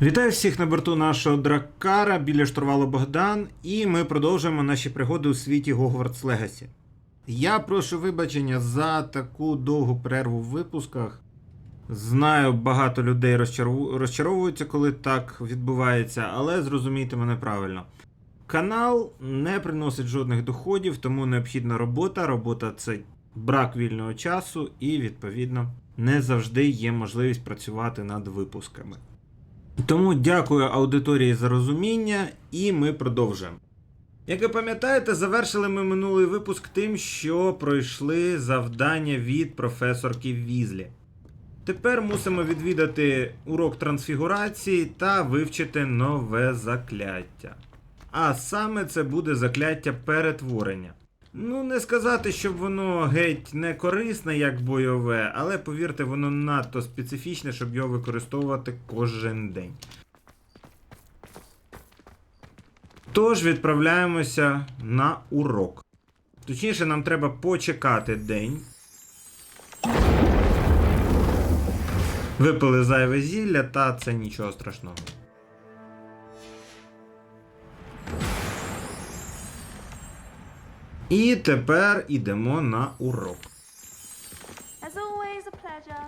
Вітаю всіх на борту нашого драккара, біля штурвалу Богдан, і ми продовжуємо наші пригоди у світі Hogwarts Legacy. Я прошу вибачення за таку довгу перерву в випусках. Знаю, багато людей розчаровуються, коли так відбувається, але зрозумійте мене правильно. Канал не приносить жодних доходів, тому необхідна робота. Робота – це брак вільного часу і, відповідно, не завжди є можливість працювати над випусками. Тому дякую аудиторії за розуміння, і ми продовжуємо. Як ви пам'ятаєте, завершили ми минулий випуск тим, що пройшли завдання від професорки Візлі. Тепер мусимо відвідати урок трансфігурації та вивчити нове закляття. А саме це буде закляття перетворення. Не сказати, щоб воно геть не корисне, як бойове, але, повірте, воно надто специфічне, щоб його використовувати кожен день. Тож відправляємося на урок. Точніше, нам треба почекати день. Випили зайве зілля, та це нічого страшного. І тепер ідемо на урок. As always, a pleasure.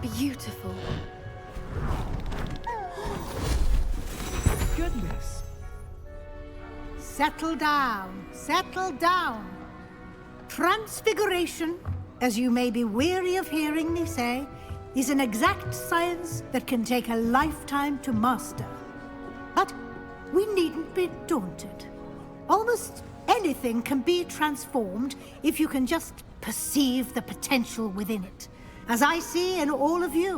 Beautiful. Goodness. Settle down, settle down. Transfiguration, as you may be weary of hearing me say, is an exact science that can take a lifetime to master. But we needn't be daunted. Almost anything can be transformed if you can just perceive the potential within it. As I see in all of you,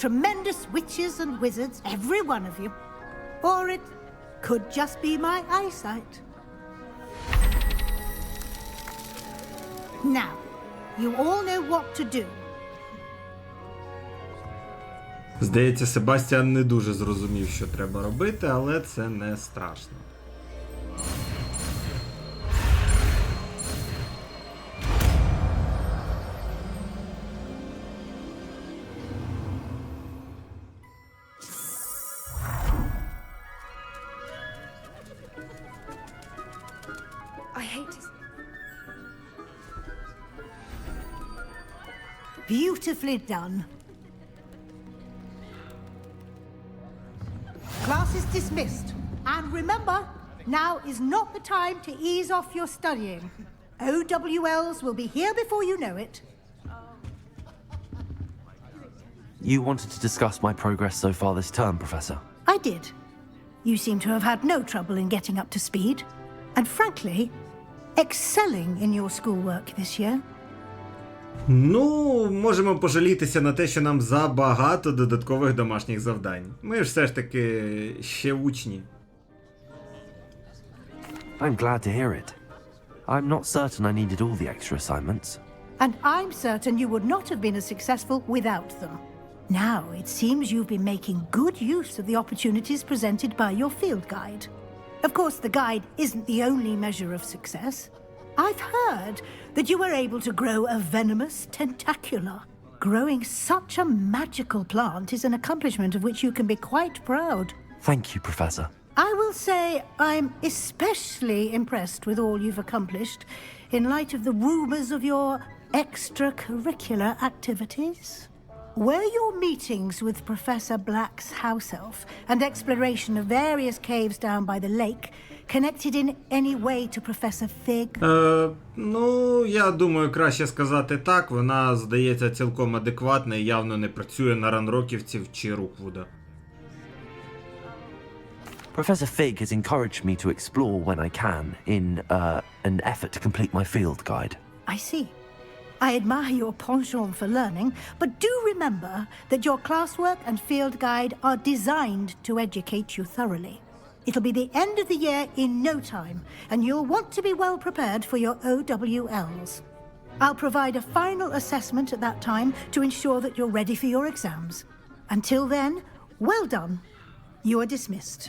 tremendous witches and wizards, every one of you. Or it could just be my eyesight. Now, you all know what to do. Здається, Себастьян не дуже зрозумів, що треба робити, але це не страшно. I hate to... Beautifully done. Class is dismissed. And remember, now is not the time to ease off your studying. OWLs will be here before you know it. You wanted to discuss my progress so far this term, Professor. I did. You seem to have had no trouble in getting up to speed. And frankly, excelling in your schoolwork this year. Можемо пожалітися на те, що нам забагато додаткових домашніх завдань. Ми ж все ж таки ще учні. I'm glad to hear it. I'm not certain I needed all the extra assignments. And I'm certain you would not have been as successful without them. Now, it seems you've been making good use of the opportunities presented by your field guide. Of course, the guide isn't the only measure of success. I've heard that you were able to grow a venomous tentacula. Growing such a magical plant is an accomplishment of which you can be quite proud. Thank you, Professor. I will say I'm especially impressed with all you've accomplished in light of the rumors of your extracurricular activities. Were your meetings with Professor Black's house elf and exploration of various caves down by the lake connected in any way to Professor Fig? Я думаю, краще сказати так. Вона, здається, цілком адекватна і явно не працює на ранроківців чи Руквуда. Professor Fig has encouraged me to explore when I can in an effort to complete my field guide. I see. I admire your penchant for learning, but do remember that your classwork and field guide are designed to educate you thoroughly. It'll be the end of the year in no time, and you'll want to be well prepared for your OWLs. I'll provide a final assessment at that time to ensure that you're ready for your exams. Until then, well done. You are dismissed.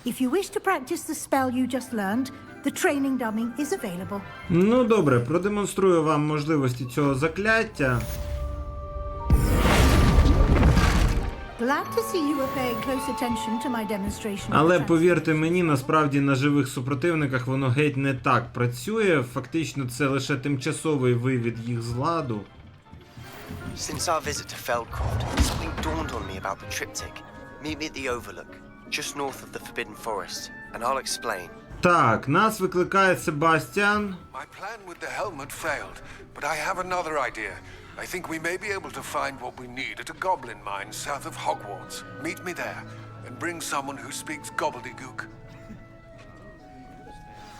If you wish to practice the spell you just learned, the training dummy is available. Ну добре, продемонструю вам можливості цього закляття. Glad to see you are paying close attention to my demonstration. Але повірте мені, насправді на живих супротивниках воно геть не так працює. Фактично це лише тимчасовий вивід їх з ладу. Since our visit to Feldcroft, something dawned on me about the triptych. Meet me at the Overlook, just north of the Forbidden Forest, and I'll explain. Так, нас викликає Себастьян. My plan with the helmet failed, but I have another idea. I think we may be able to find what we need at a goblin mine south of Hogwarts. Meet me there, and bring someone who speaks gobbledygook.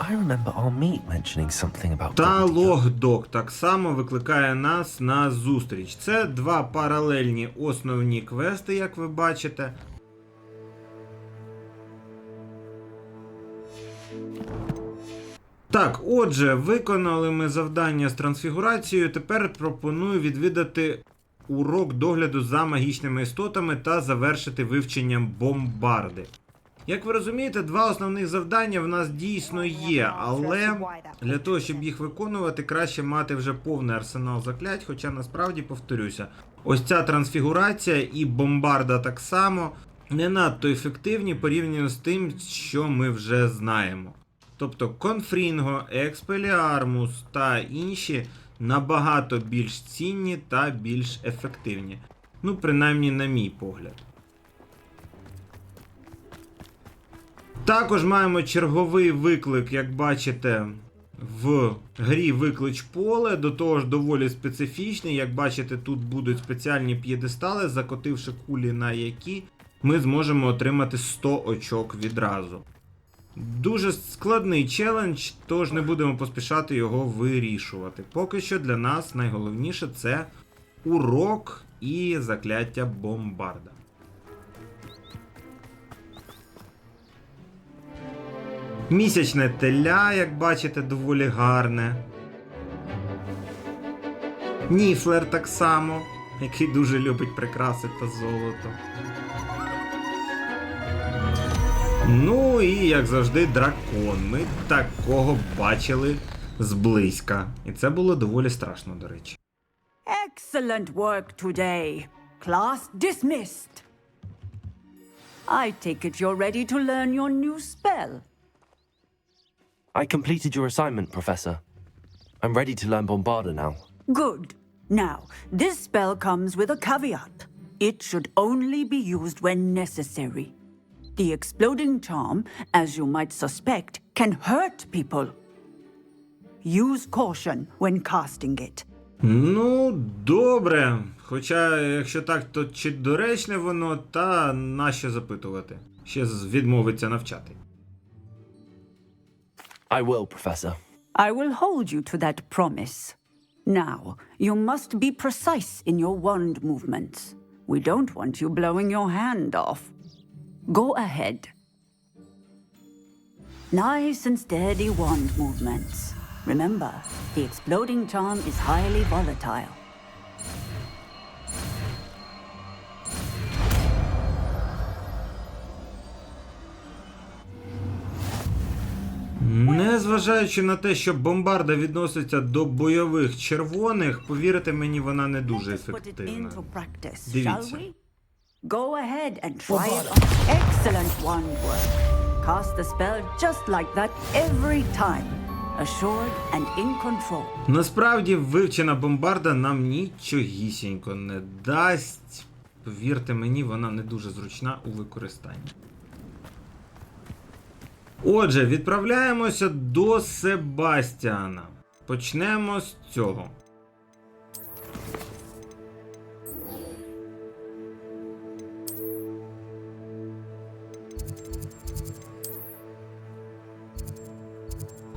I remember our meet mentioning something about Та gobbledygook. Логдок так само викликає нас на зустріч. Це два паралельні основні квести, як ви бачите. Так, отже, виконали ми завдання з трансфігурацією. Тепер пропоную відвідати урок догляду за магічними істотами та завершити вивченням бомбарди. Як ви розумієте, два основних завдання в нас дійсно є, але для того, щоб їх виконувати, краще мати вже повний арсенал заклять, хоча насправді, повторюся, ось ця трансфігурація і бомбарда так само не надто ефективні порівняно з тим, що ми вже знаємо. Тобто Конфрінго, Експеліармус та інші набагато більш цінні та більш ефективні. Ну, принаймні на мій погляд. Також маємо черговий виклик, як бачите, в грі Виклич поле, до того ж доволі специфічний. Як бачите, тут будуть спеціальні п'єдестали, закотивши кулі на які ми зможемо отримати 100 очок відразу. Дуже складний челендж, тож не будемо поспішати його вирішувати. Поки що для нас найголовніше це урок і закляття бомбарда. Місячне теля, як бачите, доволі гарне. Ніфлер так само, який дуже любить прикраси та золото. Ну і, як завжди, дракон. Ми такого бачили зблизька. І це було доволі страшно, до речі. Excellent work today. Class dismissed. I take it you're ready to learn your new spell. I completed your assignment, Professor. I'm ready to learn Bombarda now. Good. Now, this spell comes with a caveat. It should only be used when necessary. The exploding charm, as you might suspect, can hurt people. Use caution when casting it. Ну, добре. Хоча, якщо так, то чи доречне воно, та нащо запитувати? Ще відмовиться навчати. I will, Professor. I will hold you to that promise. Now, you must be precise in your wand movements. We don't want you blowing your hand off. Go ahead. Nice and steady wand movements. Remember, the exploding charm is highly volatile. Незважаючи на те, що бомбарда відноситься до бойових червоних, повірте мені, вона не дуже Let us put it ефективна. into practice, shall Дивіться. we? Go ahead and try it on. Excellent wand work. Cast the spell just like that every time. Assured and in control. Насправді, вивчена бомбарда нам нічогісінько не дасть. Повірте мені, вона не дуже зручна у використанні. Отже, відправляємося до Себастьяна. Почнемо з цього.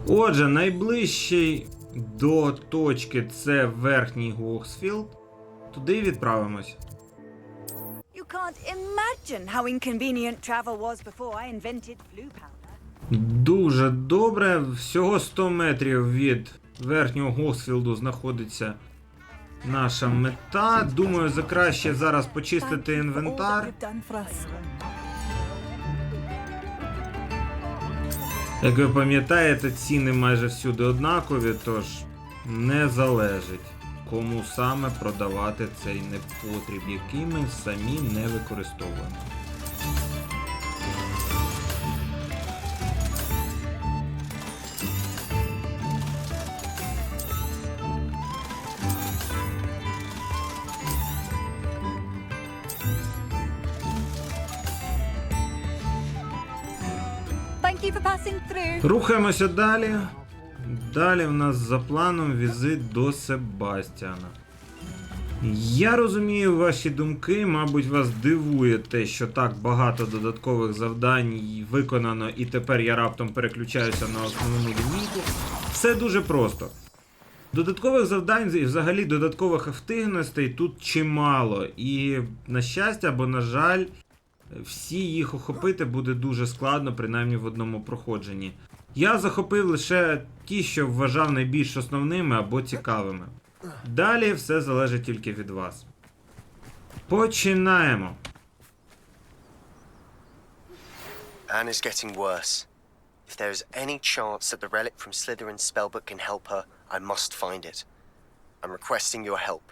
Отже, найближчий до точки це верхній Гоксфілд. Туди відправимось. You can't imagine how inconvenient travel was before I invented blue powder. Дуже добре. Всього 100 метрів від верхнього Гоксфілду знаходиться наша мета. Думаю, за краще зараз почистити інвентар. Як ви пам'ятаєте, ціни майже всюди однакові, тож не залежить, кому саме продавати цей непотріб, який ми самі не використовуємо. Thank you for passing through. Рухаємося далі. Далі в нас за планом візит до Себастьяна. Я розумію ваші думки, мабуть, вас дивує те, що так багато додаткових завдань виконано, і тепер я раптом переключаюся на основну лінійку. Все дуже просто. Додаткових завдань і взагалі додаткових активностей тут чимало. І, на щастя або на жаль, всі їх охопити буде дуже складно, принаймні в одному проходженні. Я захопив лише ті, що вважав найбільш основними або цікавими. Далі все залежить тільки від вас. Починаємо. Anna's getting worse. If there is any chance that the relic from Slytherin's spellbook can help her, I must find it. I'm requesting your help.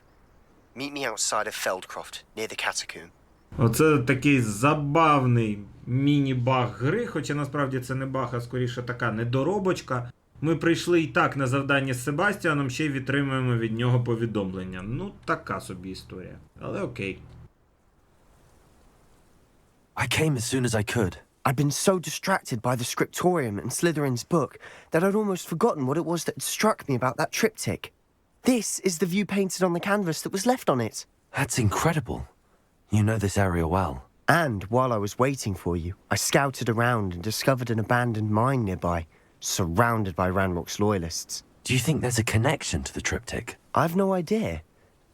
Meet me outside of Feldcroft, near the catacomb. Оце такий забавний міні-баг гри, хоча насправді це не баг, а скоріше така недоробочка. Ми прийшли і так на завдання з Себастьяном, ще й відтримуємо від нього повідомлення. Ну, така собі історія. Але окей. I came as soon as I could. I'd been so distracted by the scriptorium and Slytherin's book that I'd almost forgotten what it was that struck me about that triptych. This is the view painted on the canvas that was left on it. That's incredible. You know this area well. And while I was waiting for you, I scouted around and discovered an abandoned mine nearby, surrounded by Ranrock's loyalists. Do you think there's a connection to the triptych? I've no idea,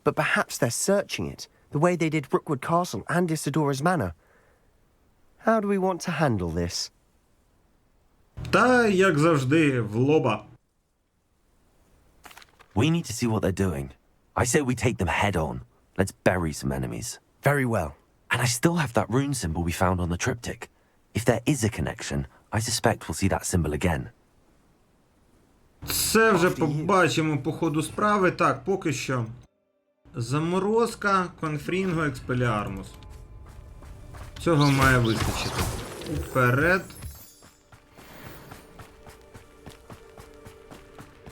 but perhaps they're searching it, the way they did Rookwood Castle and Isidora's Manor. How do we want to handle this? Та, як завжди, в лоба. We need to see what they're doing. I say we take them head on. Let's bury some enemies. Very well. And I still have that rune symbol we found on the triptych. If there is a connection, I suspect we'll see that symbol again. Це вже побачимо по ходу справи. Так, поки що. Заморозка, конфрінго, експеліармус. Цього має вистачити. Уперед.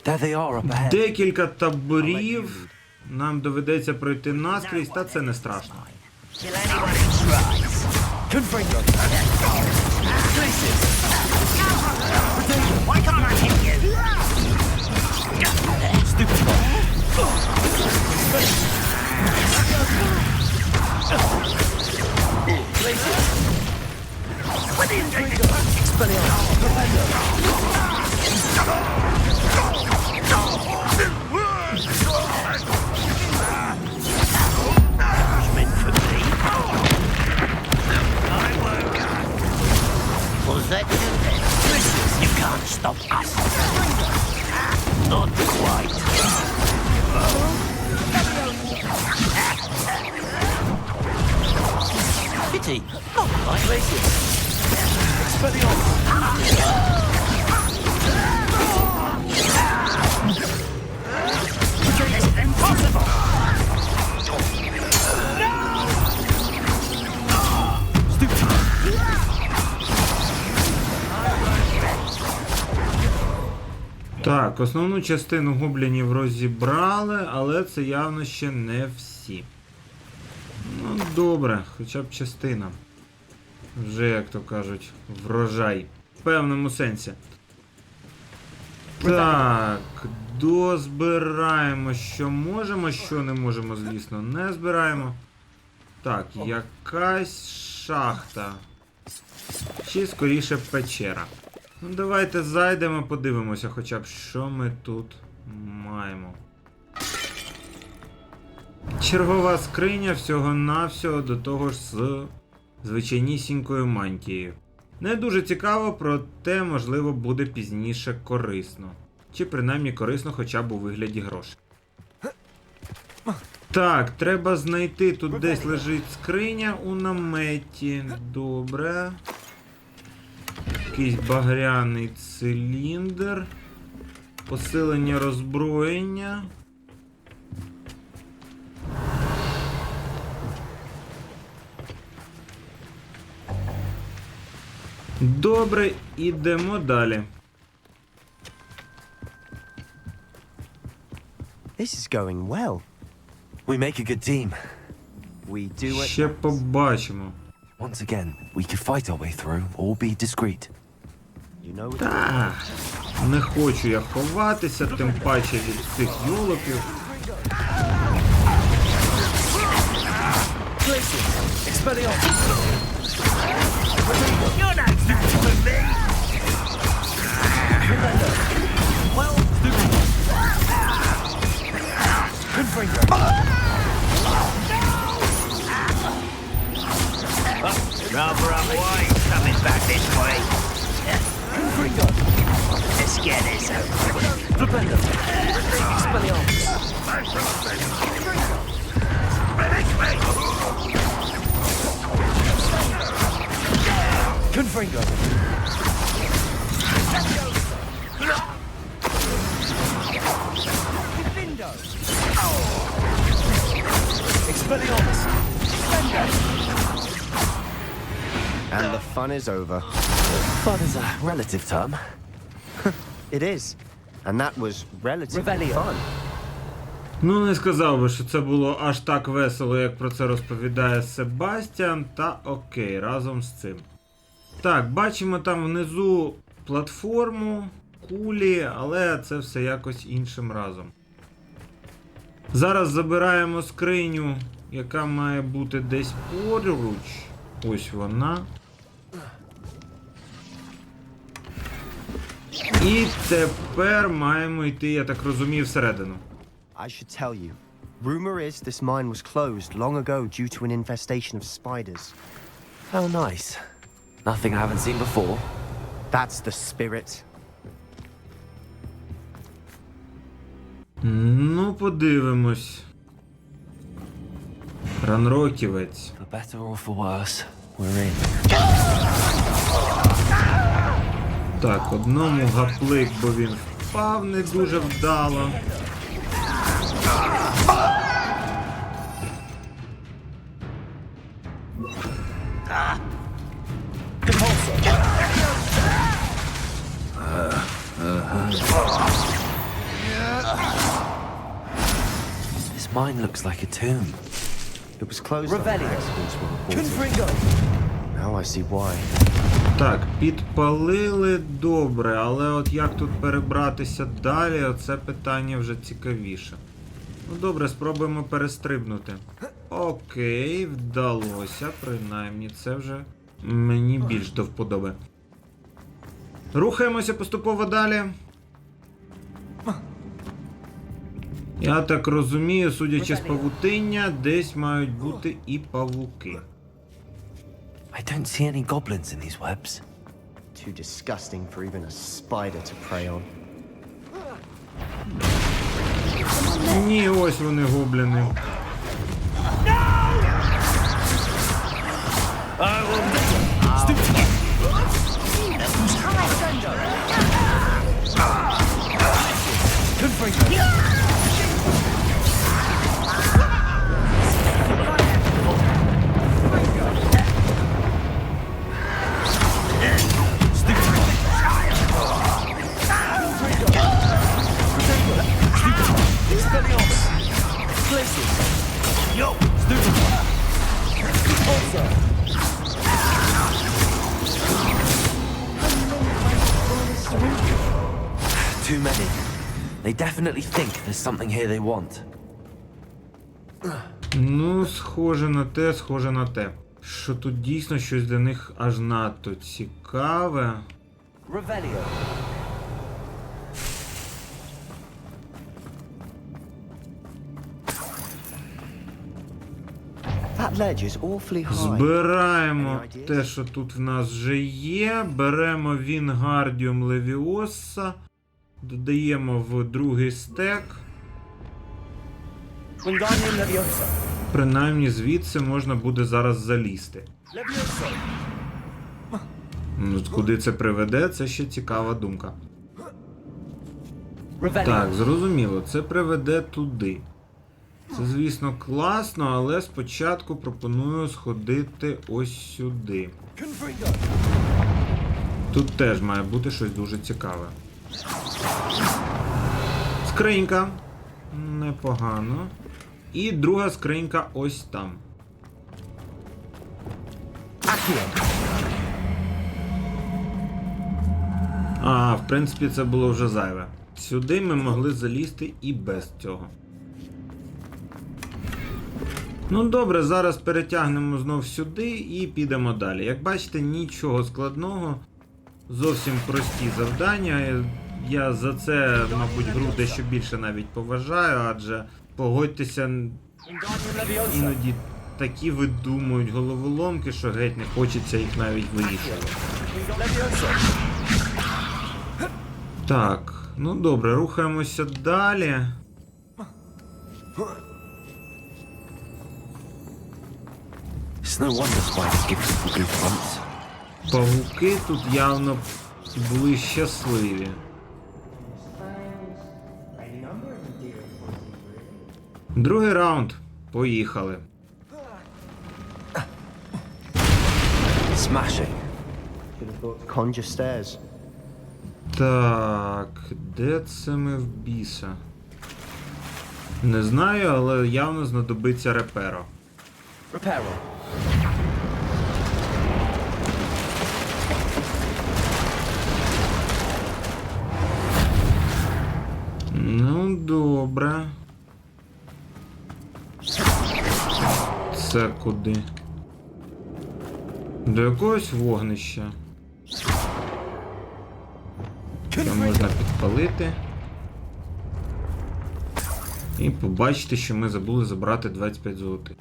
There they are up ahead. Декілька таборів. Нам доведеться пройти наскрізь, та це не страшно. You can't stop us. Not quite. Pity. Not like racist. Impossible. Так, основну частину гоблінів розібрали, але це явно ще не всі. Ну, добре, хоча б частина. Вже, як то кажуть, врожай. В певному сенсі. Так, дозбираємо, що можемо, що не можемо, звісно, не збираємо. Так, якась шахта. Чи скоріше печера. Ну, давайте зайдемо, подивимося хоча б, що ми тут маємо. Чергова скриня всього-навсього, до того ж з звичайнісінькою мантією. Не дуже цікаво, проте, можливо, буде пізніше корисно. Чи принаймні корисно хоча б у вигляді грошей. Так, треба знайти, тут десь лежить скриня у наметі. Добре. якийсь багряний циліндр. Посилення роззброєння. Добре, ідемо далі. This is going well. We make a good team. We do it. Ще побачимо. Once again, we could fight our way through or be discreet. You know it. Так, не хочу я ховатися, тим паче від цих йолопів. Rather unwise coming back this way. Let's get this over. And the fun is over. Fun is a relative term. It is. And that was relatively fun. Ну, не сказав би, що це було аж так весело, як про це розповідає Себастьян, та окей, разом з цим. Так, бачимо там внизу платформу, кулі, але це все якось іншим разом. Зараз забираємо скриню, яка має бути десь поруч. Ось вона. І тепер маємо йти, я так розумію, всередину. I should tell you. Rumor is this mine was closed long ago due to an infestation of spiders. How nice. Nothing I haven't seen before. That's the spirit. Ну, подивимось. Ранроківець. For better or for worse, we're in. Так, одному гаплик, бо він впав не дуже вдало. This mine looks like a tomb. It was closed after accidents were reported. Now I see why. Так, підпалили добре, але от як тут перебратися далі, оце питання вже цікавіше. Ну добре, спробуємо перестрибнути. Окей, вдалося, принаймні це вже мені більш до вподоби. Рухаємося поступово далі. Я так розумію, судячи з павутиння, десь мають бути і павуки. I don't see any goblins in these webs. Too disgusting for even a spider to prey on. Ні, ось вони, гобліни. Too many. They definitely think there's something here they want. Ну, схоже на те, схоже на те. Що тут дійсно щось для них аж надто цікаве. Revelio. That ledge is awfully high. Збираємо те, що тут в нас вже є. Беремо Вінгардіум Левіоса. Додаємо в другий стек. Принаймні звідси можна буде зараз залізти. Ну, куди це приведе, це ще цікава думка. Так, зрозуміло, це приведе туди. Це, звісно, класно, але спочатку пропоную сходити ось сюди. Тут теж має бути щось дуже цікаве. Скринька. Непогано. І друга скринька ось там. А, в принципі, це було вже зайве. Сюди ми могли залізти і без цього. Ну добре, зараз перетягнемо знов сюди і підемо далі. Як бачите, нічого складного. Зовсім прості завдання. Я за це, мабуть, гру дещо більше навіть поважаю, адже, погодьтеся, іноді такі видумують головоломки, що геть не хочеться їх навіть вирішувати. Так, ну добре, рухаємося далі. Павуки тут явно були щасливі. Другий раунд. Поїхали. Smashing. Conjure stairs. Так, де це ми в біса? Не знаю, але явно знадобиться реперо. Reparo. Ну, добре. Це куди? До якогось вогнища. Там можна підпалити. І побачити, що ми забули забрати 25 золотих.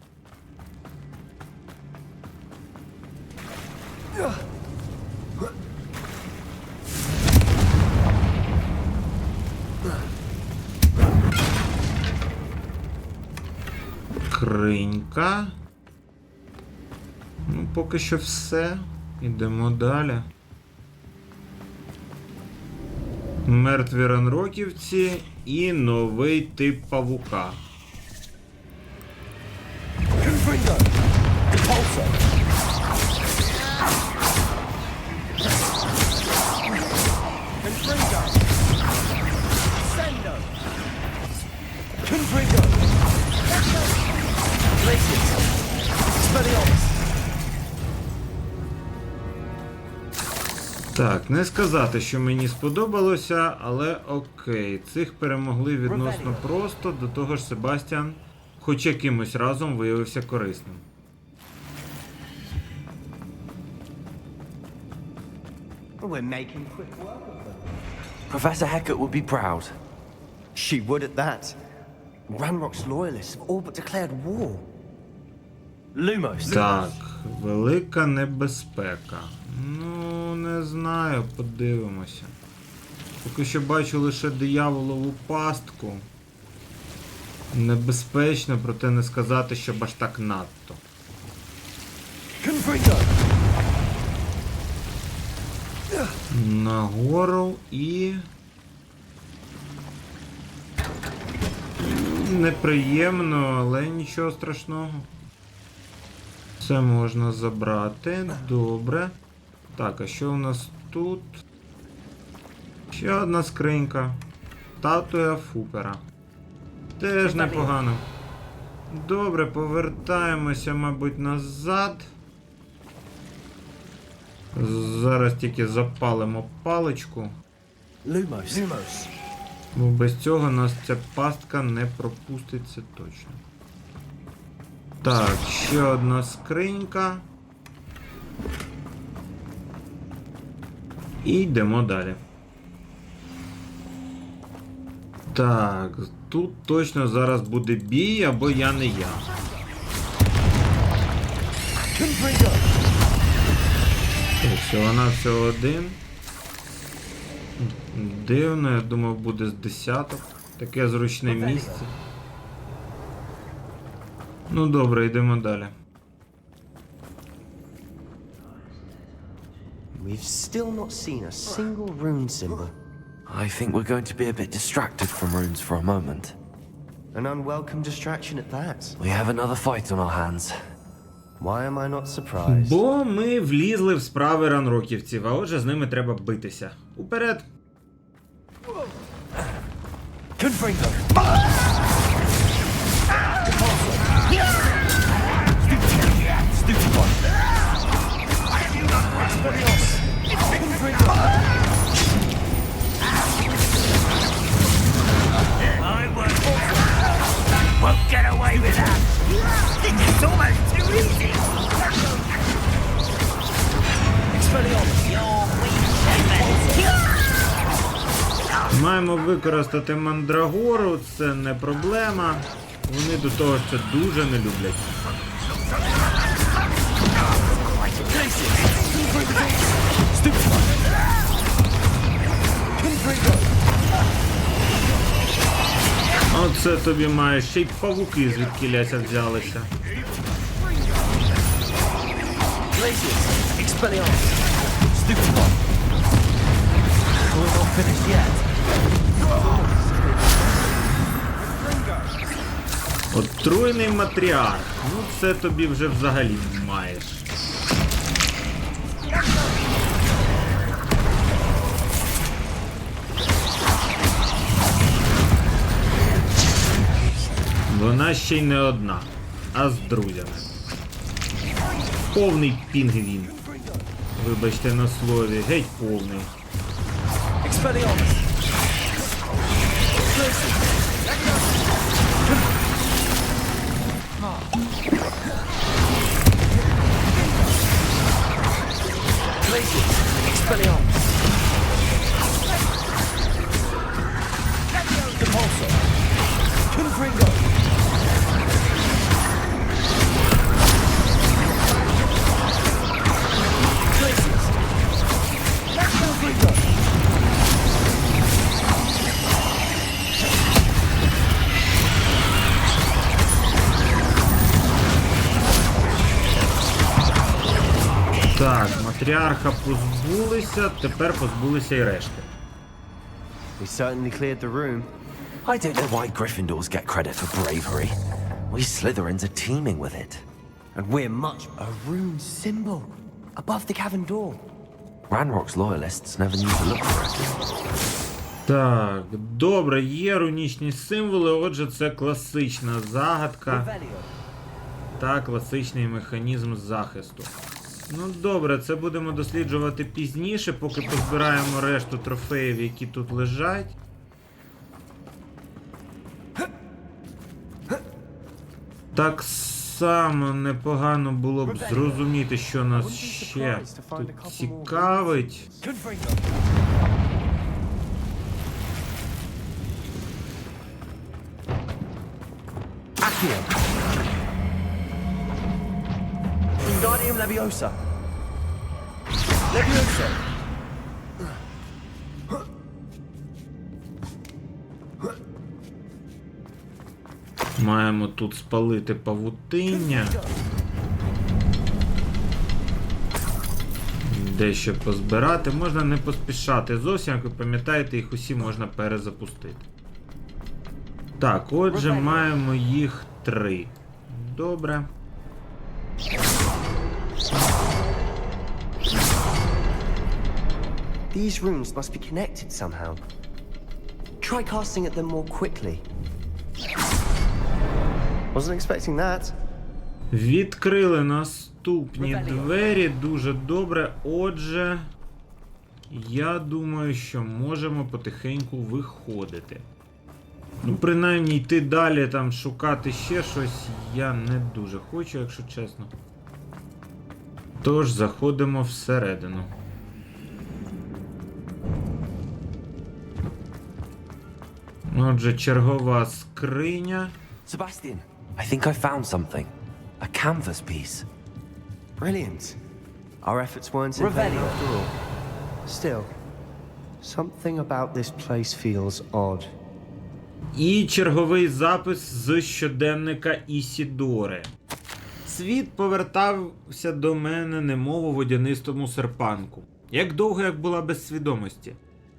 Скринька. Ну, поки що все. Ідемо далі. Мертві ранроківці і новий тип павука. Так, не сказати, що мені сподобалося, але окей. Цих перемогли відносно просто, до того ж Себастьян, хоч якимось разом виявився корисним. Professor Hecat would be proud. She would at that. Ranrock's loyalists have all but declared war. Lumos. Так, велика небезпека. Ну, не знаю, подивимося. Поки що бачу лише дияволову пастку. Небезпечно, проте не сказати, що аж так надто. Нагору і... Неприємно, але нічого страшного. Це можна забрати. Добре. Так, а що у нас тут? Ще одна скринька. Статуя Фупера. Теж непогано. Добре, повертаємося, мабуть, назад. Зараз тільки запалимо паличку. Lumos. Бо без цього нас ця пастка не пропустить, це точно. Так, ще одна скринька. І йдемо далі. Так, тут точно зараз буде бій, або я не я. Всього-навсього один. Дивно, я думав, буде з десяток. Таке зручне місце. Ну добре, йдемо далі. We've still not seen a single rune symbol. I think we're going to be a bit distracted from runes for a moment. An unwelcome distraction at that. We have another fight on our hands. Why am I not surprised? Бо ми влізли в справи ранроківців, а отже з ними треба битися. Уперед! Confringo! I won't get away with that. This is almost too easy. You're weak, Маємо використати мандрагору, це не проблема. Вони до того ж це дуже не люблять. Оце тобі маєш, ще й павуки звідки ляся взялися. Отруйний матріарх. Ну це тобі вже взагалі маєш. Вона ще й не одна, а з друзями. Повний пінгвін. Вибачте на слові, геть повний. Так, матріарха позбулися, тепер позбулися і решти. We certainly cleared the room. I don't know why Gryffindors get credit for bravery. We Slytherins are teeming with it. And we're much a rune symbol above the cavern door. Ranrock's loyalists never knew to look for it. Так, добре, є рунічні символи, отже це класична загадка та класичний механізм захисту. Ну добре, це будемо досліджувати пізніше, поки позбираємо решту трофеїв, які тут лежать. Так само непогано було б зрозуміти, що нас ще тут цікавить. Wingardium Leviosa! Leviosa! Маємо тут спалити павутиння. Дещо позбирати. Можна не поспішати зовсім, як ви пам'ятаєте, їх усі можна перезапустити. Так, отже, маємо їх 3. Добре. These runes must be connected somehow. Try casting at them more quickly. Wasn't expecting that. Відкрили наступні двері. Дуже добре. Отже, я думаю, що можемо потихеньку виходити. Ну, принаймні йти далі, там шукати ще щось я не дуже хочу, якщо чесно. Тож, заходимо всередину. Отже, чергова скриня. Sebastian, I think I found something. A canvas piece. Brilliant. Our efforts weren't in vain after all. Still, something about this place feels odd. І черговий запис з щоденника Ісідори. Світ повертався до мене немов у водянистому серпанку. Як довго як була без свідомості.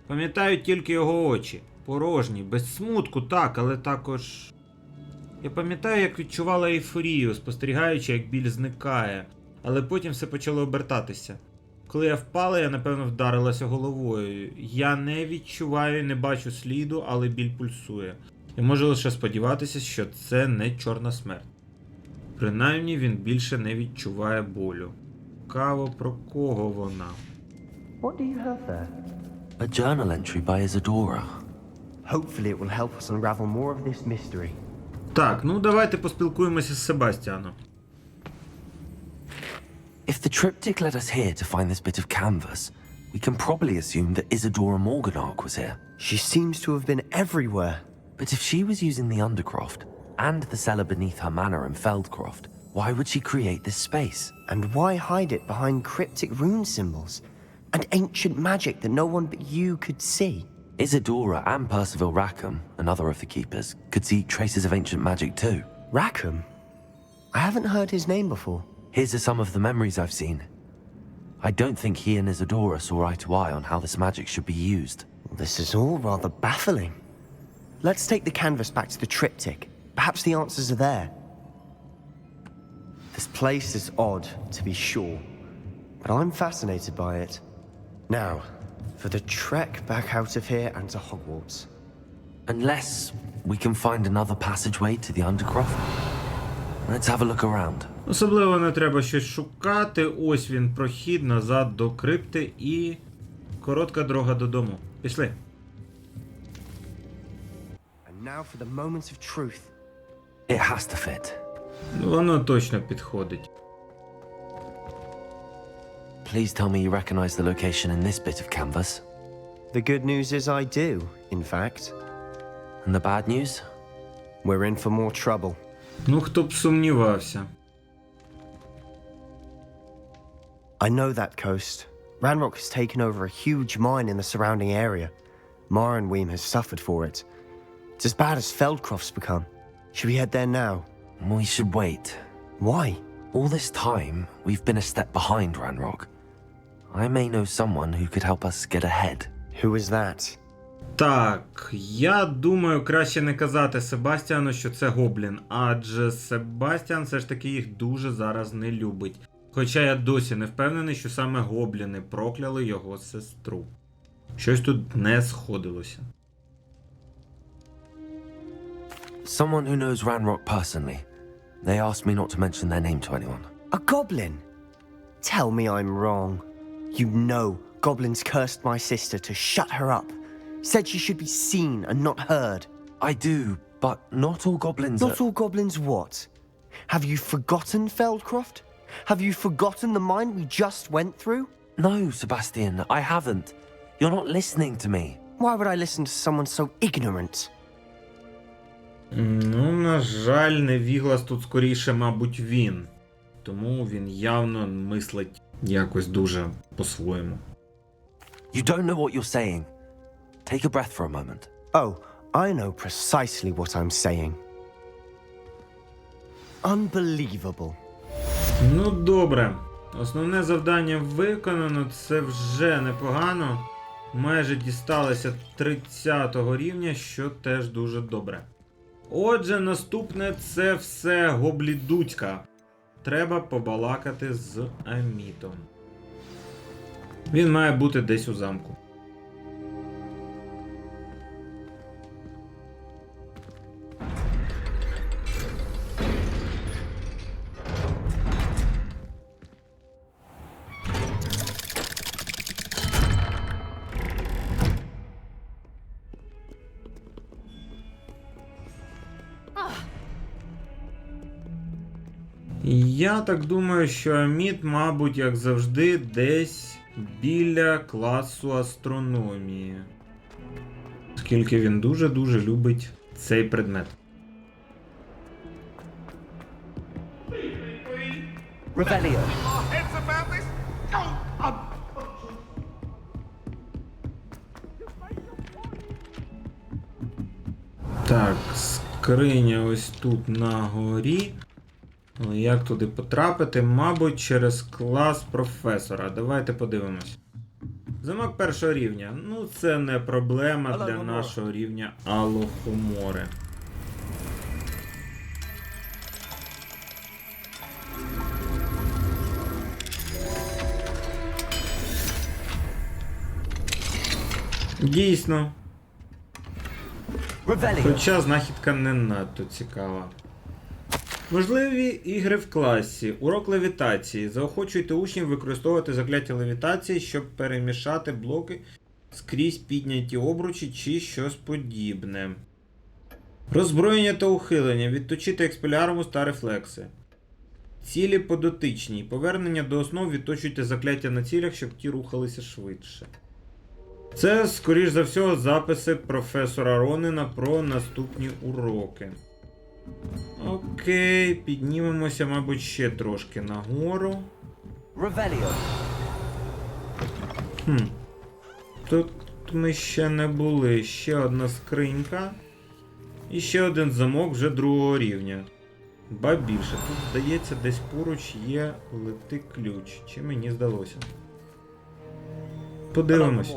Пам'ятаю тільки його очі. Порожні, без смутку, так, але також... Я пам'ятаю, як відчувала ейфорію, спостерігаючи, як біль зникає, але потім все почало обертатися. Коли я впала, я, напевно, вдарилася головою. Я не відчуваю і не бачу сліду, але біль пульсує. Я можу лише сподіватися, що це не чорна смерть. Принаймні, він більше не відчуває болю. Цікаво, про кого вона? What do you have there? A journal entry by Isadora. Hopefully it will help us unravel more of this mystery. Так, ну давайте поспілкуємося з Себастьяном. If the triptych led us here to find this bit of canvas, we can probably assume that Isadora Morganach was here. She seems to have been everywhere. But if she was using the Undercroft, and the cellar beneath her manor in Feldcroft, why would she create this space? And why hide it behind cryptic rune symbols? And ancient magic that no one but you could see? Isadora and Percival Rackham, another of the keepers, could see traces of ancient magic too. Rackham? I haven't heard his name before. His are some of the memories I've seen. I don't think he and Isadora saw eye to eye on how this magic should be used. This is all rather baffling. Let's take the canvas back to the triptych. Perhaps the answers are there. This place is odd, to be sure, but I'm fascinated by it. Now, for the trek back out of here and to Hogwarts. Unless we can find another passageway to the Undercroft. Let's have a look around. Особливо не треба щось шукати. Ось він прохід назад до крипти і коротка дорога додому. Пішли. And now for the moments of truth. It has to fit. Воно точно підходить. Please tell me you recognize the location in this bit of canvas. The good news is I do, in fact. And the bad news? We're in for more trouble. Ну, хто б сумнівався. I know that coast. Ranrock has taken over a huge mine in the surrounding area. Marenweem has suffered for it. It's as bad as Feldcroft's become. Should we head there now? We should wait. Why? All this time, we've been a step behind Ranrock. I may know someone who could help us get ahead. Who is that? Так, я думаю, краще не казати Себастьяну, що це гоблін, адже Себастьян все ж таки їх дуже зараз не любить. Хоча я досі не впевнений, що саме гобліни прокляли його сестру. Щось тут не сходилося. Someone who knows Ranrock personally. They asked me not to mention their name to anyone. A goblin? Tell me I'm wrong. You know goblins cursed my sister to shut her up. Said she should be seen and not heard. I do, but not all goblins Not all goblins what? Have you forgotten Feldcroft? Have you forgotten the mine we just went through? No, Sebastian, I haven't. You're not listening to me. Why would I listen to someone so ignorant? Ну, на жаль, невіглас тут скоріше, мабуть, він. Тому він явно мислить якось дуже по-своєму. You don't know what you're saying. Take a breath for a moment. Oh, I know precisely what I'm saying. Unbelievable. Ну, добре. Основне завдання виконано, це вже непогано. Майже дісталося 30-го рівня, що теж дуже добре. Отже, наступне це все гоблідуцька. Треба побалакати з Амітом. Він має бути десь у замку. Я так думаю, що Аміт, мабуть, як завжди, десь біля класу астрономії. Оскільки він дуже-дуже любить цей предмет. Revelio. Так, скриня ось тут на горі. Але як туди потрапити? Мабуть, через клас професора. Давайте подивимось. Замок першого рівня. Ну, це не проблема для нашого рівня Алохомори. Дійсно. Хоча знахідка не надто цікава. Можливі ігри в класі. Урок левітації. Заохочуйте учнів використовувати закляття левітації, щоб перемішати блоки скрізь підняті обручі чи щось подібне. Роззброєння та ухилення. Відточити експеліармус та рефлекси. Цілі подотичні. Повернення до основ. Відточуйте закляття на цілях, щоб ті рухалися швидше. Це, скоріш за все, записи професора Ронена про наступні уроки. Окей, піднімемося, мабуть, ще трошки нагору. Тут ми ще не були. Ще одна скринька. І ще один замок вже другого рівня. Ба більше. Тут, здається, десь поруч є лети ключ. Чи мені здалося? Подивимось.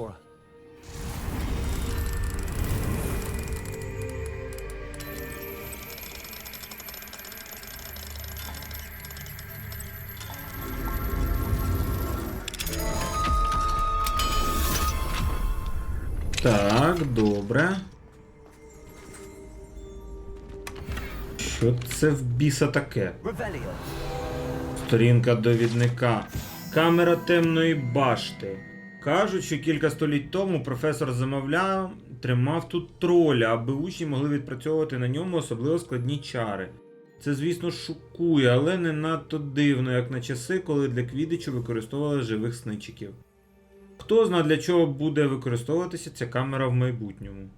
Так, добре. Що це в біса таке? Сторінка довідника. Камера темної башти. Кажуть, що кілька століть тому професор замовляв, тримав тут троля, аби учні могли відпрацьовувати на ньому особливо складні чари. Це, звісно, шокує, але не надто дивно, як на часи, коли для квіддичу використовували живих сничиків. Хто знає, для чого буде використовуватися ця камера в майбутньому?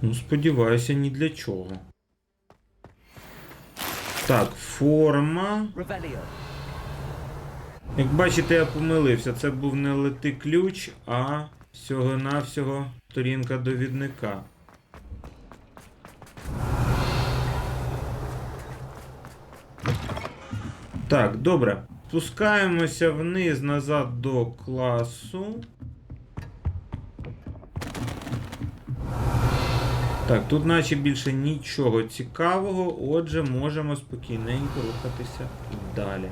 Ну, сподіваюся, ні для чого. Так, форма. Як бачите, я помилився. Це був не лети ключ, а всього-навсього сторінка довідника. Так, добре. Спускаємося вниз, назад до класу. Так, тут наче більше нічого цікавого, отже, можемо спокійненько рухатися далі.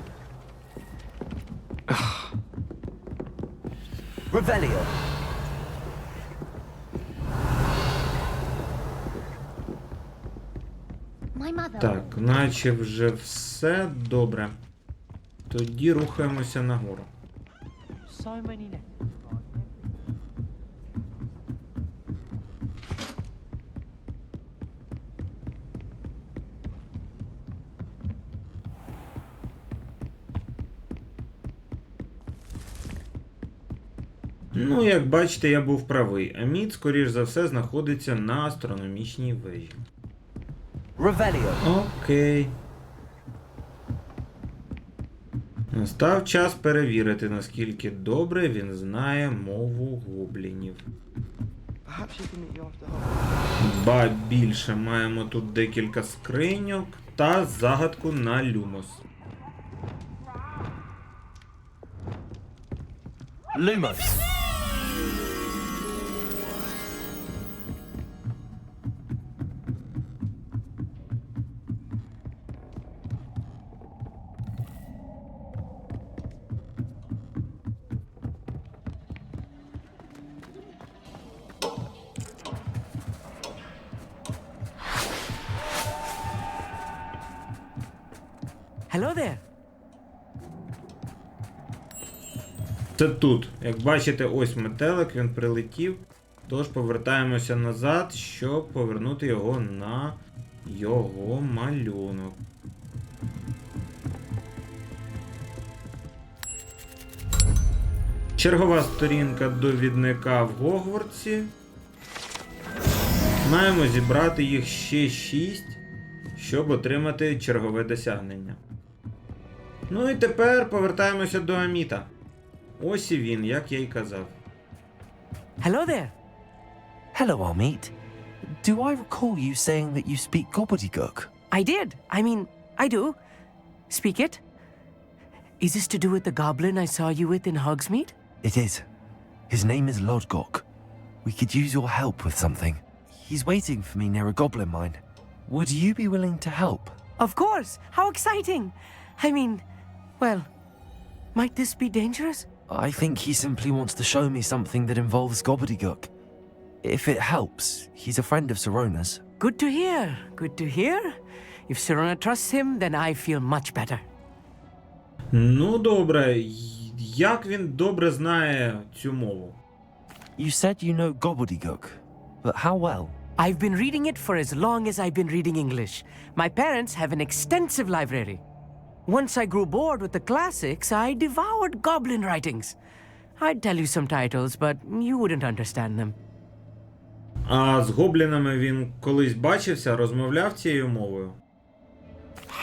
Так, наче вже все добре. Тоді рухаємося нагору. Ну, як бачите, я був правий. Амід, скоріш за все, знаходиться на астрономічній вежі. Окей. Настав час перевірити, наскільки добре він знає мову гоблінів. Ба більше, маємо тут декілька скриньок та загадку на Люмос. Lumos. Hello there. Це тут. Як бачите, ось метелик, він прилетів. Тож повертаємося назад, щоб повернути його на його малюнок. Чергова сторінка довідника в Гогвартсі. Маємо зібрати їх ще 6, щоб отримати чергове досягнення. Ну і тепер повертаємося до Аміта. Ось і він, як я й казав. Hello there. Hello, Amit. Do I recall you saying that you speak gobbledygook? I did. I do. Speak it. Is this to do with the goblin I saw you with in Hogsmeade? It is. His name is Lodgok. We could use your help with something. He's waiting for me near a goblin mine. Would you be willing to help? Of course! How exciting! I mean, well, might this be dangerous? I think he simply wants to show me something that involves gobbledygook. If it helps, he's a friend of Sirona's. Good to hear, good to hear. If Sirona trusts him, then I feel much better. Ну, добре. Як він добре знає цю мову? You said you know gobbledygook, but how well? I've been reading it for as long as I've been reading English. My parents have an extensive library. Once I grew bored with the classics, I devoured goblin writings. I'd tell you some titles, but you wouldn't understand them. А з гоблінами він колись бачився, розмовляв цією мовою?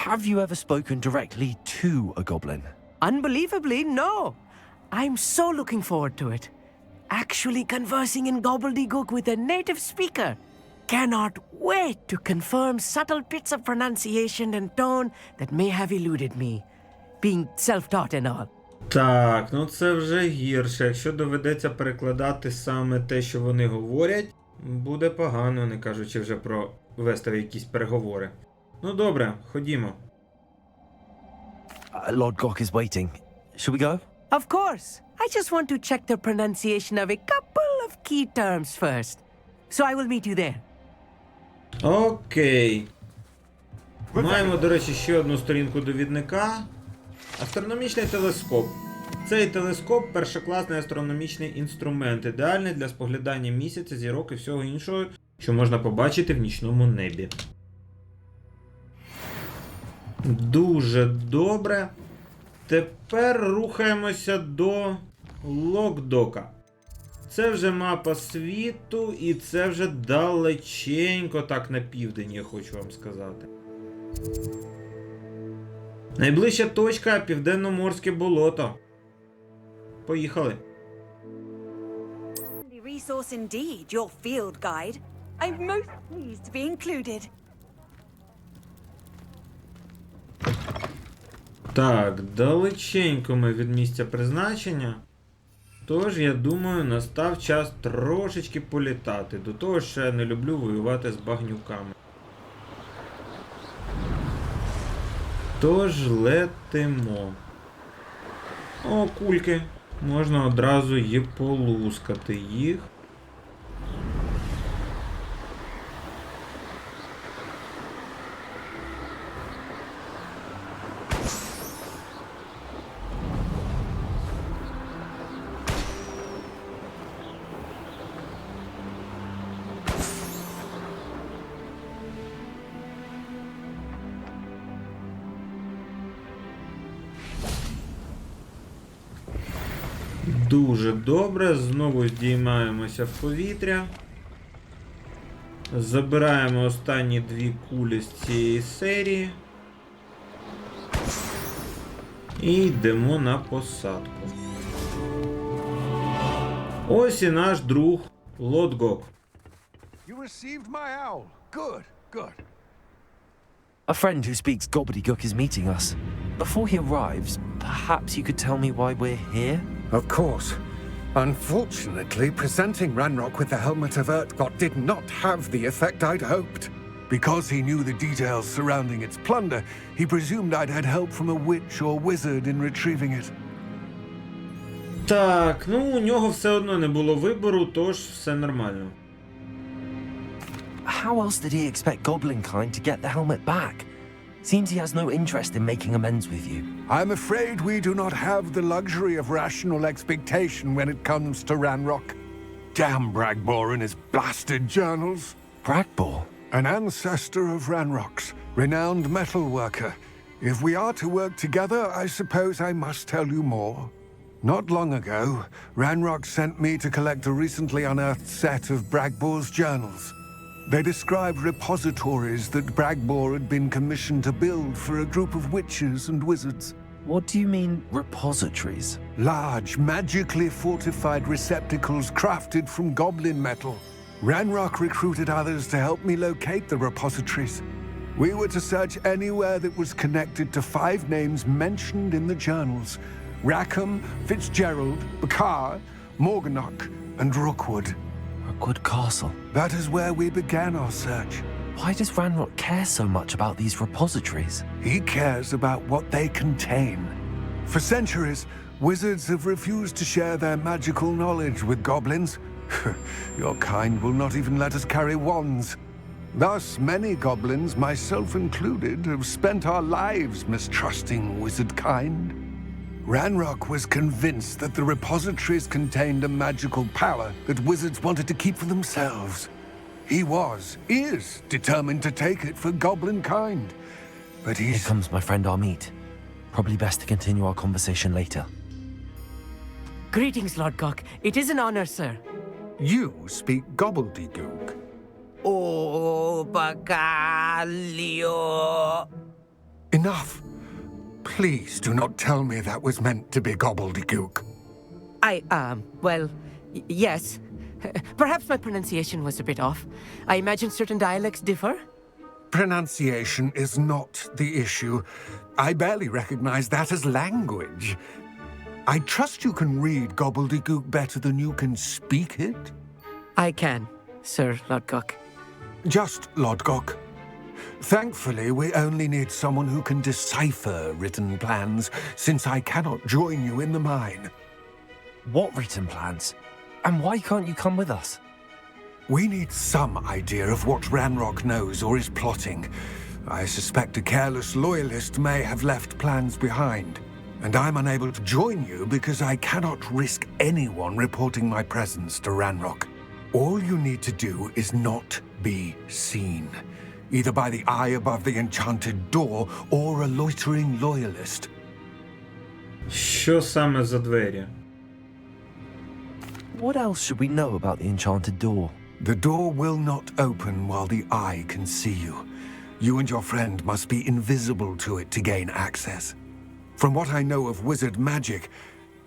Have you ever spoken directly to a goblin? Unbelievably, no. I'm so looking forward to it. Actually conversing in gobbledygook with a native speaker. Cannot wait to confirm subtle bits of pronunciation and tone that may have eluded me, being self-taught and all. Так, ну це вже гірше. Якщо доведеться перекладати саме те, що вони говорять, буде погано, не кажучи вже про вести якісь переговори. Ну добре, ходімо. Lodgok is waiting. Should we go? Of course. I just want to check the pronunciation of a couple of key terms first. So I will meet you there. Окей. Маємо, до речі, ще одну сторінку довідника. Астрономічний телескоп. Цей телескоп – першокласний астрономічний інструмент, ідеальний для споглядання місяця, зірок і всього іншого, що можна побачити в нічному небі. Дуже добре. Тепер рухаємося до Локдока. Це вже мапа світу, і це вже далеченько так на південь, я хочу вам сказати. Найближча точка – Південноморське болото. Поїхали. Resource indeed, your field guide. I'm most pleased to be included. Так, далеченько ми від місця призначення. Тож, я думаю, настав час трошечки політати. До того ж, я не люблю воювати з багнюками. Тож, летимо. О, кульки. Можна одразу і полускати їх. Дуже добре, знову здіймаємося в повітря. Забираємо останні дві кулі з цієї серії. І йдемо на посадку. Ось і наш друг Лодгок. You received my owl. Good, good. A friend who speaks gobbledygook is meeting us. Before he arrives, perhaps you could tell me why we're here? Of course. Unfortunately, presenting Ranrock with the helmet of Urtkot did not have the effect I'd hoped. Because he knew the details surrounding its plunder, he presumed I'd had help from a witch or wizard in retrieving it. Так, ну у нього все одно не було вибору, тож все нормально. How else did he expect Goblinkind to get the helmet back? Seems he has no interest in making amends with you. I'm afraid we do not have the luxury of rational expectation when it comes to Ranrock. Damn Bragbor and his blasted journals. Bragbor? An ancestor of Ranrock's, renowned metal worker. If we are to work together, I suppose I must tell you more. Not long ago, Ranrock sent me to collect a recently unearthed set of Bragbor's journals. They described repositories that Bragbor had been commissioned to build for a group of witches and wizards. What do you mean, repositories? Large, magically fortified receptacles crafted from goblin metal. Ranrock recruited others to help me locate the repositories. We were to search anywhere that was connected to 5 names mentioned in the journals. Rackham, Fitzgerald, Bakar, Morganach, and Rookwood. Rookwood Castle. That is where we began our search. Why does Ranrock care so much about these repositories? He cares about what they contain. For centuries, wizards have refused to share their magical knowledge with goblins. Your kind will not even let us carry wands. Thus, many goblins, myself included, have spent our lives mistrusting wizard kind. Ranrock was convinced that the repositories contained a magical power that wizards wanted to keep for themselves. He is determined to take it for goblin kind. But Here comes my friend Armeet. Probably best to continue our conversation later. Greetings, Lord Gok. It is an honor, sir. You speak gobbledygook. Oh, Bagalio. Enough. Please do not tell me that was meant to be gobbledygook. Well, yes. Perhaps my pronunciation was a bit off. I imagine certain dialects differ. Pronunciation is not the issue. I barely recognize that as language. I trust you can read gobbledygook better than you can speak it? I can, Sir Lord Gok. Just Lord Gok. Thankfully, we only need someone who can decipher written plans, since I cannot join you in the mine. What written plans? And why can't you come with us? We need some idea of what Ranrock knows or is plotting. I suspect a careless loyalist may have left plans behind. And I'm unable to join you because I cannot risk anyone reporting my presence to Ranrock. All you need to do is not be seen, either by the eye above the enchanted door or a loitering loyalist. Що саме за двері? What else should we know about the enchanted door? The door will not open while the eye can see you. You and your friend must be invisible to it to gain access. From what I know of wizard magic,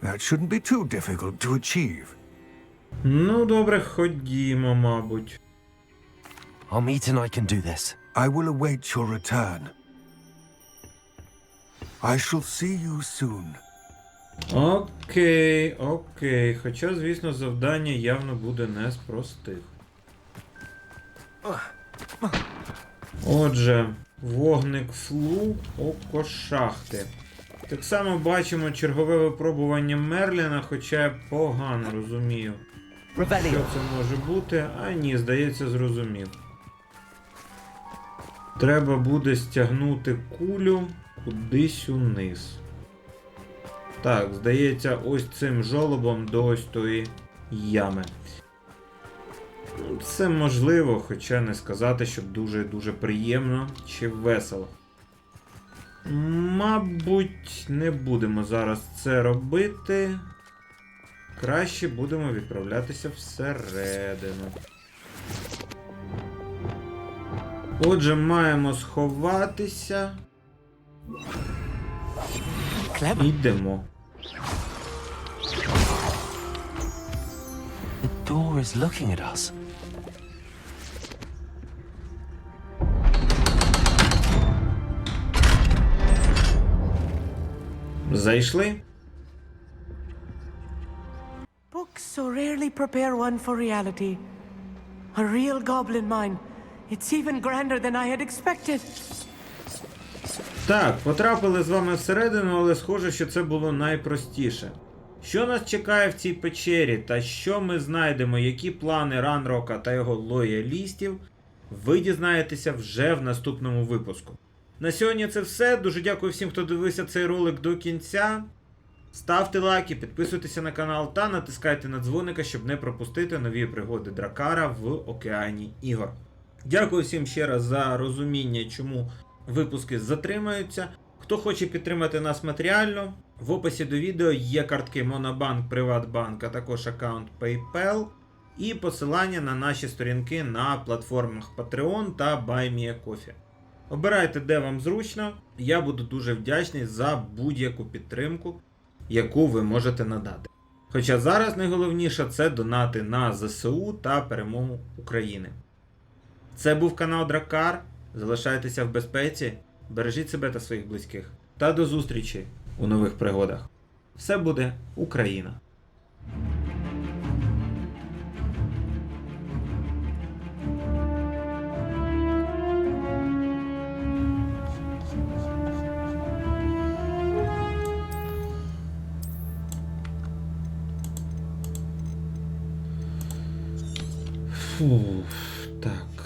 that shouldn't be too difficult to achieve. Ну, добре, ходімо, мабуть. Armeet and I can do this. I will await your return. I shall see you soon. Окей. Хоча, звісно, завдання явно буде не з простих. Отже, вогник флу, око шахти. Так само бачимо чергове випробування Мерліна, хоча я погано розумію, що це може бути. А ні, здається, зрозумів. Треба буде стягнути кулю кудись униз. Так, здається, ось цим жолобом до ось тої ями. Це можливо, хоча не сказати, щоб дуже-дуже приємно чи весело. Мабуть, не будемо зараз це робити. Краще будемо відправлятися всередину. Отже, маємо сховатися. Йдемо. The door is looking at us. Зайшли? Books so rarely prepare one for reality. A real goblin mine. It's even grander than I had expected. Так, потрапили з вами всередину, але схоже, що це було найпростіше. Що нас чекає в цій печері, та що ми знайдемо, які плани Ранрока та його лоялістів, ви дізнаєтеся вже в наступному випуску. На сьогодні це все. Дуже дякую всім, хто дивився цей ролик до кінця. Ставте лайки, підписуйтеся на канал та натискайте на дзвоника, щоб не пропустити нові пригоди Драккара в океані ігор. Дякую всім ще раз за розуміння, чому випуски затримаються. Хто хоче підтримати нас матеріально, в описі до відео є картки Monobank, Privatbank, а також аккаунт PayPal і посилання на наші сторінки на платформах Patreon та BuyMeACoffee. Обирайте, де вам зручно, я буду дуже вдячний за будь-яку підтримку, яку ви можете надати. Хоча зараз найголовніше це донати на ЗСУ та перемогу України. Це був канал Drakkar. Залишайтеся в безпеці, бережіть себе та своїх близьких. Та до зустрічі у нових пригодах. Все буде Україна. Фу, так.